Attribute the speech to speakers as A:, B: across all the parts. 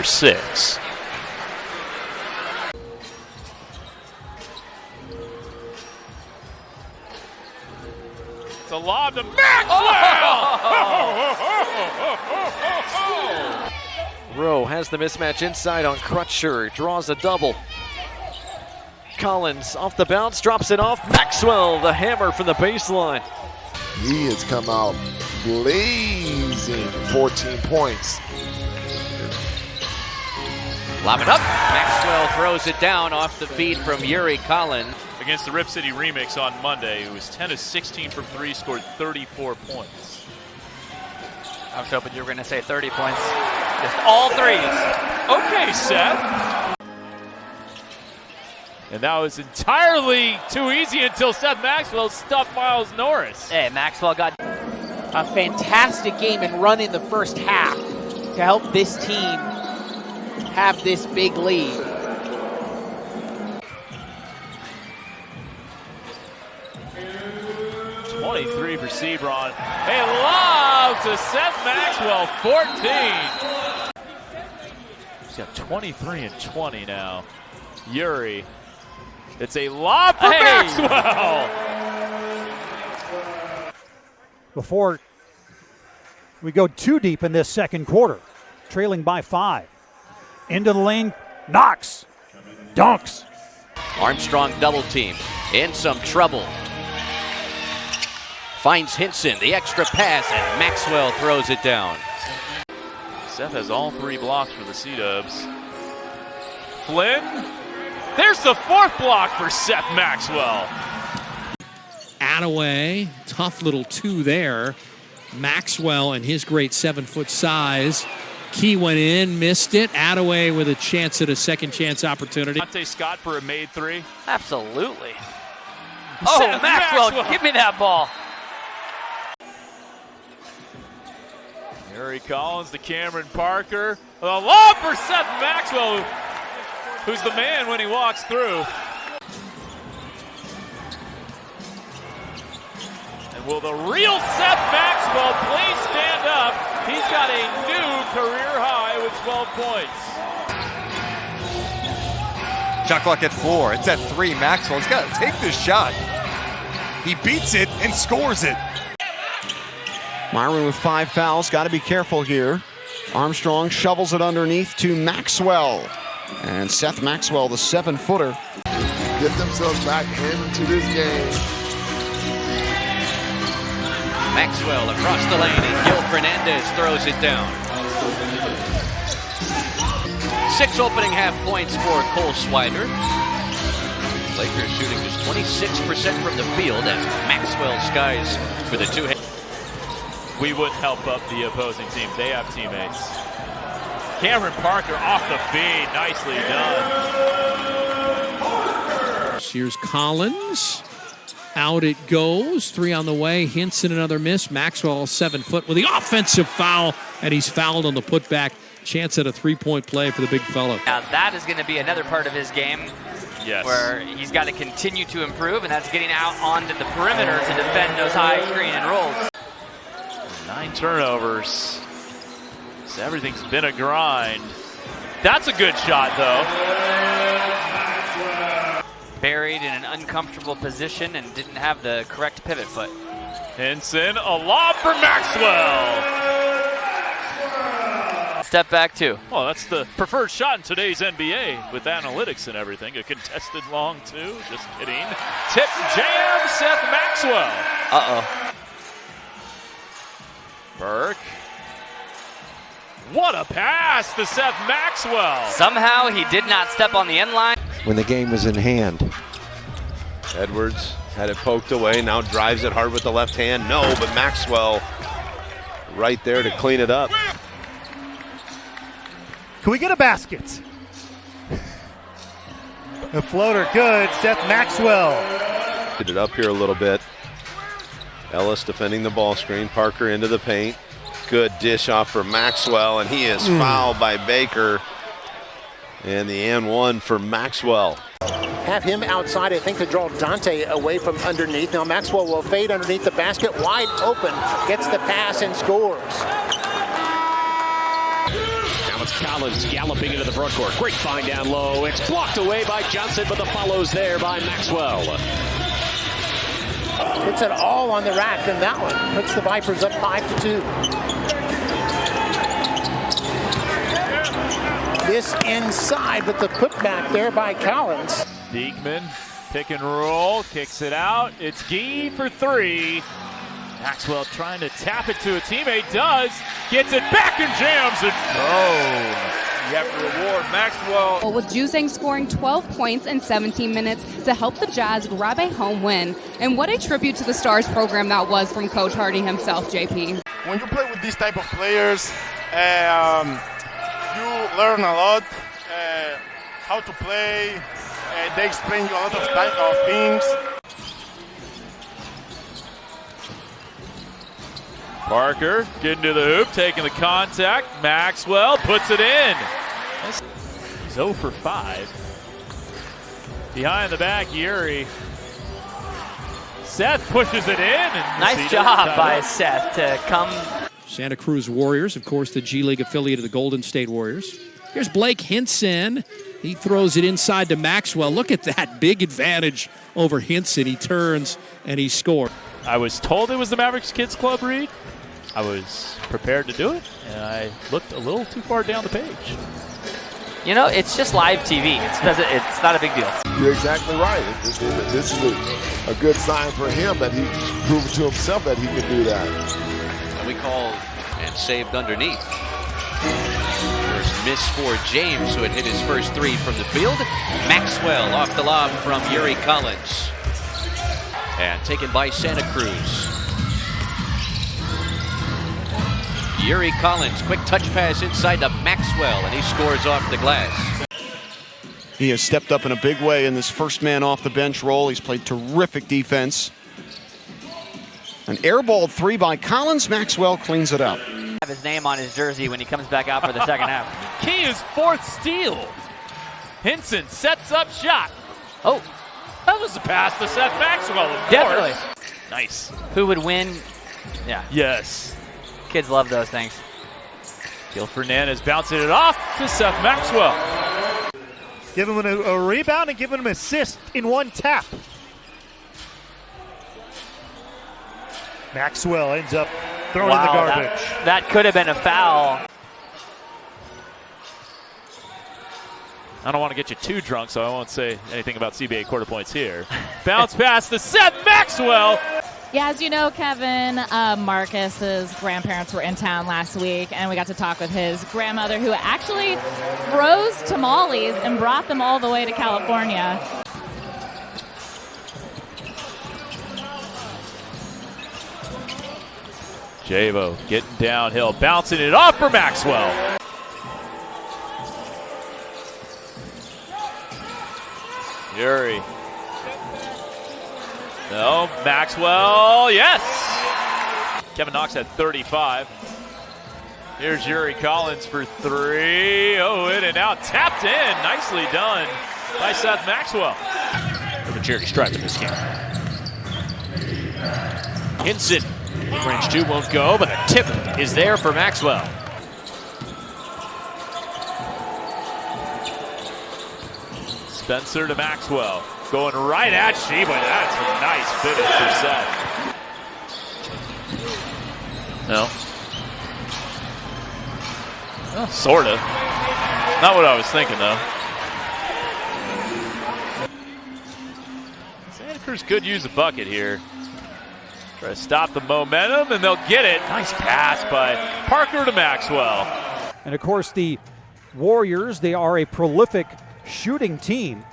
A: 6.
B: It's a lob to Maxwell!
C: Rowe has the mismatch inside on Crutcher, draws a double. Collins off the bounce, drops it off. Maxwell, the hammer from the baseline.
D: He has come out blazing, 14 points.
E: Lob it up. Maxwell throws it down off the feed from Yuri Collins.
B: Against the Rip City Remix on Monday, he was 10 of 16 from 3, scored 34 points.
F: I was hoping you were going to say 30 points. Just all threes.
B: Okay, Seth. And that was entirely too easy until Seth Maxwell stuffed Miles Norris.
F: Hey, Maxwell got
G: a fantastic game and run in the first half to help this team have this big lead.
B: .23 for Sebron. A lob to Seth Maxwell, 14. He's got 23 and 20 now. Yuri. It's a lob for Maxwell.
H: Before we go too deep in this second quarter, trailing by 5. Into the lane, Knox, dunks.
E: Armstrong double team, in some trouble. Finds Hinson, the extra pass, and Maxwell throws it down.
B: Seth has all 3 blocks for the Sea-Dubs. Flynn, there's the 4th block for Seth Maxwell.
I: Attaway, tough little 2 there. Maxwell and his great 7-foot size. Key went in, missed it. Attaway with a chance at a second chance opportunity.
B: Dante Scott for a made 3.
F: absolutely. Oh, Maxwell, give me that ball.
B: Yuri Collins to Cameron Parker. A lob for Seth Maxwell, who's the man when he walks through. And will the real Seth Maxwell please stand up? He's got a new career high with 12 points.
J: Shot clock at 4. It's at 3. Maxwell's got to take this shot. He beats it and scores it.
K: Myron with 5 fouls, got to be careful here. Armstrong shovels it underneath to Maxwell. And Seth Maxwell, the 7-footer.
D: Get themselves back into this game.
E: Maxwell across the lane, and Gil Fernandez throws it down. 6 opening half points for Cole Swider. Lakers shooting just 26% from the field as Maxwell skies for the 2.
B: We wouldn't help up the opposing team. They have teammates. Cameron Parker off the feed. Nicely done.
I: Here's Collins. Out it goes. 3 on the way. Hinson another miss. Maxwell 7-foot with the offensive foul, and he's fouled on the putback. Chance at a 3-point play for the big fellow.
F: Now that is going to be another part of his game where he's got to continue to improve, and that's getting out onto the perimeter to defend those high screen and rolls.
B: 9 turnovers. So everything's been a grind. That's a good shot, though.
F: Buried in an uncomfortable position and didn't have the correct pivot foot.
B: Hinson, a lob for Maxwell.
F: Step back 2.
B: Well, that's the preferred shot in today's NBA with analytics and everything. A contested long 2. Just kidding. Tip jam, Seth Maxwell.
F: Uh-oh.
B: Burke. What a pass to Seth Maxwell.
F: Somehow he did not step on the end line.
K: When the game was in hand.
L: Edwards had it poked away, now drives it hard with the left hand. No, but Maxwell right there to clean it up.
H: Can we get a basket? A floater good, Seth Maxwell.
L: Did it up here a little bit. Ellis defending the ball screen. Parker into the paint. Good dish off for Maxwell, and he is fouled by Baker. And the and 1 for Maxwell.
M: Have him outside, I think, to draw Dante away from underneath. Now Maxwell will fade underneath the basket, wide open, gets the pass and scores.
J: Now it's
A: Collins galloping into the front court. Great find down low. It's blocked away by Johnson, but the follows there by Maxwell.
M: Puts it all on the rack, and that one puts the Vipers up 5-2. This inside with the putback there by Collins.
B: Diekman, pick and roll, kicks it out. It's Gee for three. Maxwell trying to tap it to a teammate, does. Gets it back and jams it. Oh. You have to reward Maxwell.
N: With Juzang scoring 12 points in 17 minutes to help the Jazz grab a home win. And what a tribute to the Stars program that was from Coach Hardy himself, JP.
O: When you play with these type of players, you learn a lot how to play. They explain you a lot of things.
B: Parker getting to the hoop, taking the contact. Maxwell puts it in. He's 0 for 5. Behind the back, Yuri. Seth pushes it in. And
F: nice job by Seth to come.
I: Santa Cruz Warriors, of course, the G League affiliate of the Golden State Warriors. Here's Blake Hinson. He throws it inside to Maxwell. Look at that big advantage over Hinson. He turns and he scores.
B: I was told it was the Mavericks Kids Club, Reed. I was prepared to do it, and I looked a little too far down the page.
F: You know, it's just live TV. It's not a big deal.
D: You're exactly right. This is a good sign for him that he's proven to himself that he can do that.
E: And we called and saved underneath. First miss for James, who had hit his first three from the field. Maxwell off the lob from Yuri Collins. And taken by Santa Cruz. Yuri Collins, quick touch pass inside to Maxwell, and he scores off the glass.
K: He has stepped up in a big way in this first man off the bench role. He's played terrific defense. An airball three by Collins. Maxwell cleans it up.
F: Have his name on his jersey when he comes back out for the second half.
B: Key is fourth steal. Hinson sets up shot.
F: Oh.
B: That was the pass to Seth Maxwell, of
F: Definitely.
B: course. Nice.
F: Who would win? Yeah.
B: Yes.
F: Kids love those things.
B: Gil Fernandez bouncing it off to Seth Maxwell.
P: Give him a rebound and give him an assist in one tap. Maxwell ends up thrown in the garbage.
F: That could have been a foul.
B: I don't want to get you too drunk, so I won't say anything about CBA quarter points here. Bounce pass to Seth Maxwell.
Q: Yeah, as you know, Kevin, Marcus's grandparents were in town last week, and we got to talk with his grandmother, who actually froze tamales and brought them all the way to California.
B: Javo getting downhill, bouncing it off for Maxwell. Yuri. No, Maxwell, yes! Kevin Knox had 35. Here's Yuri Collins for three. Oh, in and out, tapped in. Nicely done by Seth Maxwell.
A: The charity stripe in this game. Hinson, range two won't go, but a tip is there for Maxwell.
B: Spencer to Maxwell. Going right at Sheba. That's a nice finish for Seth. No. Well, sort of. Not what I was thinking, though. Santa Cruz could use a bucket here. Try to stop the momentum, and they'll get it. Nice pass by Parker to Maxwell.
H: And, of course, the Warriors, they are a prolific shooting team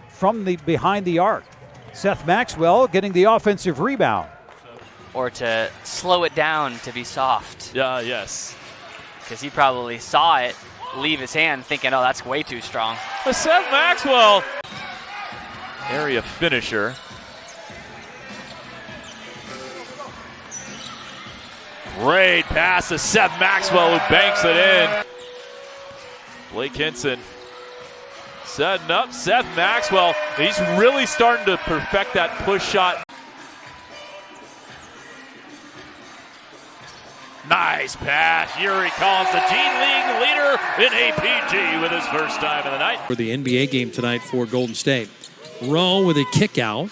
H: from the behind the arc. Seth Maxwell getting the offensive rebound.
F: Or to slow it down to be soft.
B: Yes.
F: Because he probably saw it leave his hand thinking, oh, that's way too strong.
B: But Seth Maxwell, area finisher. Great pass to Seth Maxwell, who banks it in. Blake Hinson setting up Seth Maxwell. He's really starting to perfect that push shot. Nice. Nice pass. Yuri Collins, the G League leader in APG with his first time of the night.
I: For the NBA game tonight for Golden State. Rowe with a kick out.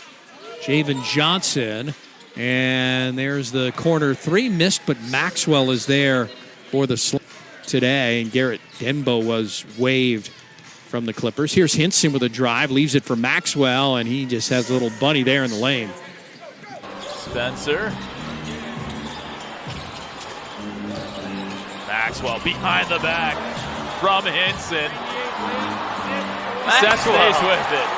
I: Javen Johnson. And there's the corner three. Missed, but Maxwell is there for the slam today. And Garrett Denbo was waived from the Clippers. Here's Hinson with a drive. Leaves it for Maxwell, and he just has a little bunny there in the lane.
B: Spencer. Maxwell behind the back from Hinson. Seth stays with it.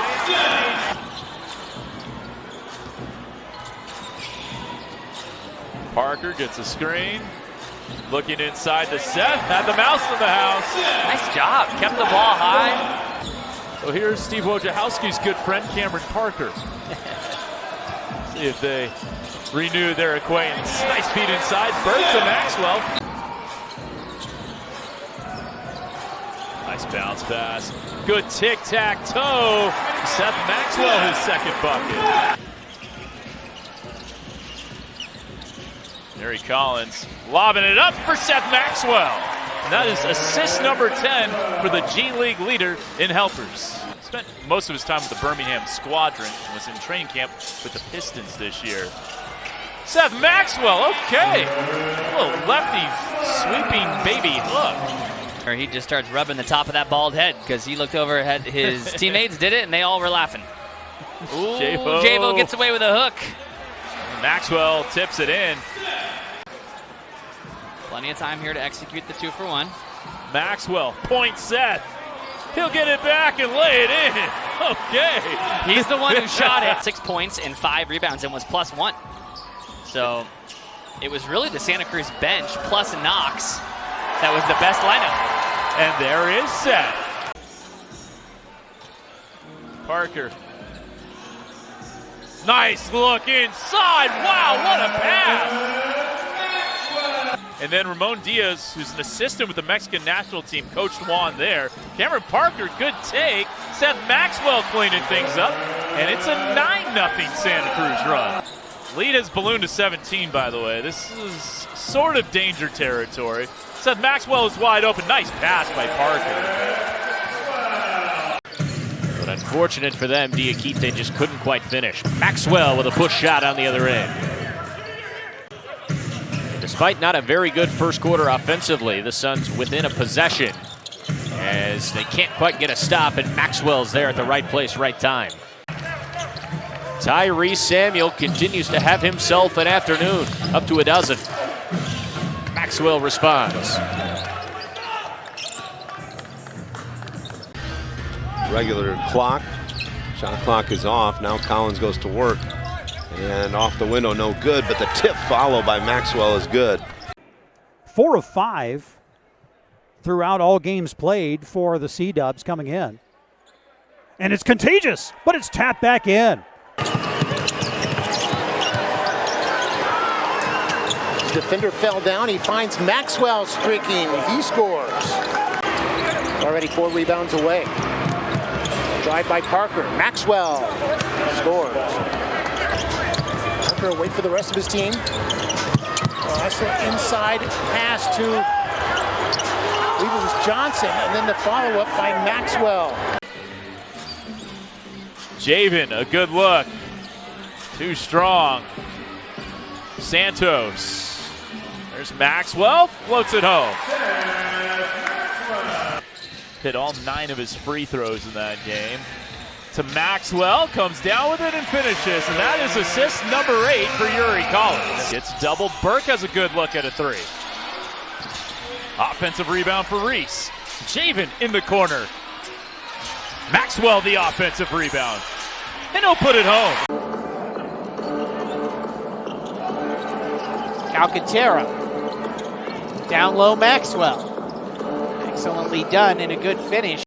B: Parker gets a screen. Looking inside to Seth. Had the mouse in the house.
F: Nice job. Kept the ball high.
B: So here's Steve Wojciechowski's good friend, Cameron Parker. See if they renew their acquaintance. Nice feed inside. Bird to Maxwell. Nice bounce pass. Good tic-tac-toe. Seth Maxwell, his second bucket. Yuri Collins lobbing it up for Seth Maxwell. And that is assist number 10 for the G League leader in helpers. Spent most of his time with the Birmingham Squadron and was in training camp with the Pistons this year. Seth Maxwell, okay. A little lefty sweeping baby hook.
F: Or he just starts rubbing the top of that bald head because he looked over at his teammates, did it, and they all were laughing. Ooh, Javo gets away with a hook.
B: Maxwell tips it in.
F: Plenty of time here to execute the 2-for-1.
B: Maxwell points Seth. He'll get it back and lay it in. Okay.
F: He's the one who shot it. 6 points and 5 rebounds and was +1. So it was really the Santa Cruz bench plus Knox that was the best lineup.
B: And there is Seth. Parker. Nice look inside. Wow, what a pass. And then Ramon Diaz, who's an assistant with the Mexican national team, coached Juan there. Cameron Parker, good take. Seth Maxwell cleaning things up. And it's a 9-0 Santa Cruz run. Lead has ballooned to 17, by the way. This is sort of danger territory. Seth Maxwell is wide open. Nice pass by Parker.
A: But unfortunate for them, Diakite just couldn't quite finish. Maxwell with a push shot on the other end. Despite not a very good first quarter offensively, the Suns within a possession as they can't quite get a stop, and Maxwell's there at the right place, right time. Tyrese Samuel continues to have himself an afternoon, up to a dozen. Maxwell responds.
L: Regular clock. Shot clock is off. Now Collins goes to work. And off the window, no good, but the tip followed by Maxwell is good.
H: 4 of 5 throughout all games played for the C-Dubs coming in. And it's contagious, but it's tapped back in.
M: The defender fell down. He finds Maxwell streaking. He scores. Already 4 rebounds away. Drive by Parker. Maxwell scores. Parker wait for the rest of his team. That's the inside pass to, I believe it was Johnson, and then the follow-up by Maxwell.
B: Javen, a good look. Too strong. Santos. There's Maxwell. Floats it home. Hit all 9 of his free throws in that game. To Maxwell, comes down with it and finishes. And that is assist number 8 for Yuri Collins. It's double. Burke has a good look at a 3. Offensive rebound for Reese. Javen in the corner. Maxwell the offensive rebound. And he'll put it home.
G: Alcantara. Down low, Maxwell. Excellently done and a good finish.